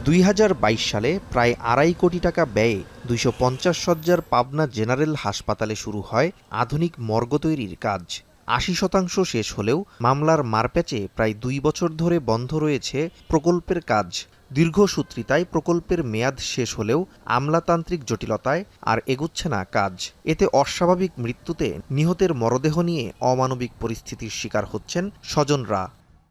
2022 সালে প্রায় 2.5 কোটি টাকা ব্যয়ে 250 শয্যার পাবনা জেনারেল হাসপাতালে শুরু হয় আধুনিক মর্গ তৈরির কাজ। 80% শেষ হলেও মামলার মারপ্যাচে প্রায় 2 বছর ধরে বন্ধ রয়েছে প্রকল্পের কাজ। দীর্ঘসূত্রিতায় প্রকল্পের মেয়াদ শেষ হলেও আমলাতান্ত্রিক জটিলতায় আর এগুচ্ছে না কাজ। এতে অস্বাভাবিক মৃত্যুতে নিহতের মরদেহ নিয়ে অমানবিক পরিস্থিতির শিকার হচ্ছেন স্বজনরা।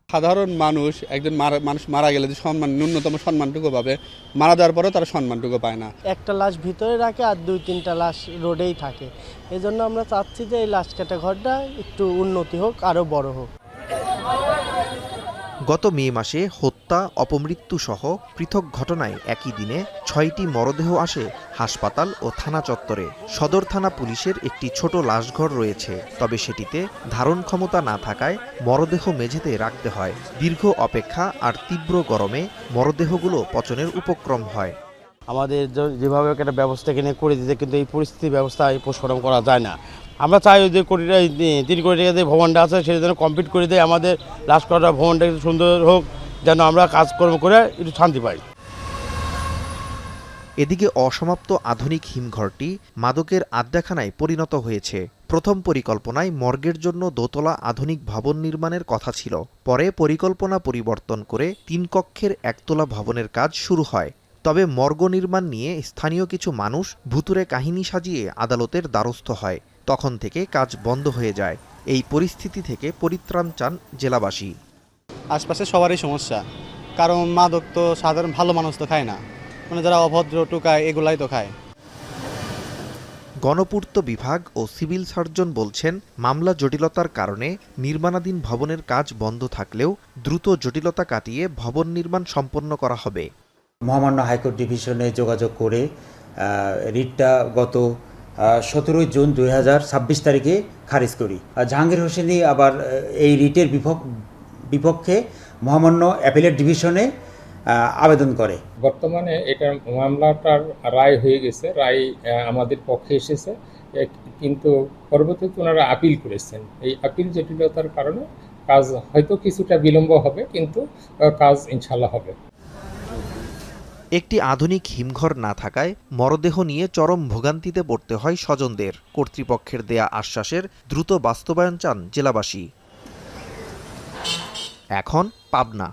সাধারণ মানুষ একজন মানুষ মারা গেলে যে সম্মান, ন্যূনতম সম্মানটুকু পাবে, মারা যাওয়ার পরেও তারা সম্মানটুকু পায় না। একটা লাশ ভিতরে রাখে আর 2-3টা লাশ রোডেই থাকে। এজন্য আমরা চাচ্ছি যে এই লাশ কাটা ঘরটা একটু উন্নতি হোক, আরও বড় হোক। গত মে মাসে হত্যা, অপমৃত্যু সহ পৃথক ঘটনায় একই দিনে 6টি মরদেহ আসে হাসপাতাল ও থানা চত্বরে। সদর থানা পুলিশের একটি ছোট লাশঘর রয়েছে, তবে সেটিতে ধারণ ক্ষমতা না থাকায় মরদেহ মেঝেতে রাখতে হয়। দীর্ঘ অপেক্ষা আর তীব্র গরমে মরদেহগুলো পচনের উপক্রম হয়। আমাদের যেভাবে একটা ব্যবস্থা এখানে করে দিতে, কিন্তু এই পরিস্থিতির ব্যবস্থা পোস্টমর্টম করা যায় না। আমরা চাই যে 3 কোটি টাকা যে ভবনটা আছে সেটা যেন কমপ্লিট করে দেয়, আমাদের লাশ করাটা ভবনটা একটু সুন্দর হোক, যেন আমরা কাজকর্ম করে একটু শান্তি পাই। এদিকে অসমাপ্ত আধুনিক হিমঘরটি মাদকের আড্ডাখানায় পরিণত হয়েছে। প্রথম পরিকল্পনায় মর্গের জন্য দোতলা আধুনিক ভবন নির্মাণের কথা ছিল। পরে পরিকল্পনা পরিবর্তন করে 3 কক্ষের একতলা ভবনের কাজ শুরু হয়। তবে মর্গ নির্মাণ নিয়ে স্থানীয় কিছু মানুষ ভুতুড়ে কাহিনী সাজিয়ে আদালতের দ্বারস্থ হয়। তখন থেকে কাজ বন্ধ হয়ে যায়। এই পরিস্থিতি থেকে পরিত্রাণ চান জেলাবাসী। আশপাশে সবারই সমস্যা, কারণ মাদক তো সাধারণ ভালো মানুষ তো খায় না, মানে যারা অভদ্র টুকায় এগুলাই তো খায়। গণপূর্ত বিভাগ ও সিভিল সার্জন বলছেন, মামলা জটিলতার কারণে নির্মাণাধীন ভবনের কাজ বন্ধ থাকলেও দ্রুত জটিলতা কাটিয়ে ভবন নির্মাণ সম্পন্ন করা হবে। মহামান্য হাইকোর্ট ডিভিশনে যোগাযোগ করে রিটটা গত 17 জুন 2026 তারিখে খারিজ করি। জাহাঙ্গীর হোসেনই আবার এই রিটের বিপক্ষে মহামান্য অ্যাপিলেট ডিভিশনে আবেদন করে। বর্তমানে এটার মামলাটার রায় হয়ে গেছে, রায় আমাদের পক্ষে এসেছে, কিন্তু পরবর্তীতে ওনারা আপিল করেছেন। এই আপিল জটিলতার কারণে কাজ হয়তো কিছুটা বিলম্ব হবে, কিন্তু কাজ ইনশাল্লাহ হবে। একটি আধুনিক হিমঘর না থাকায় মরদেহ নিয়ে চরম ভোগান্তিতে পড়তে হয় স্বজনদের। কর্তৃপক্ষের দেয়া আশ্বাসের দ্রুত বাস্তবায়ন চান জেলাবাসী। এখন পাবনা।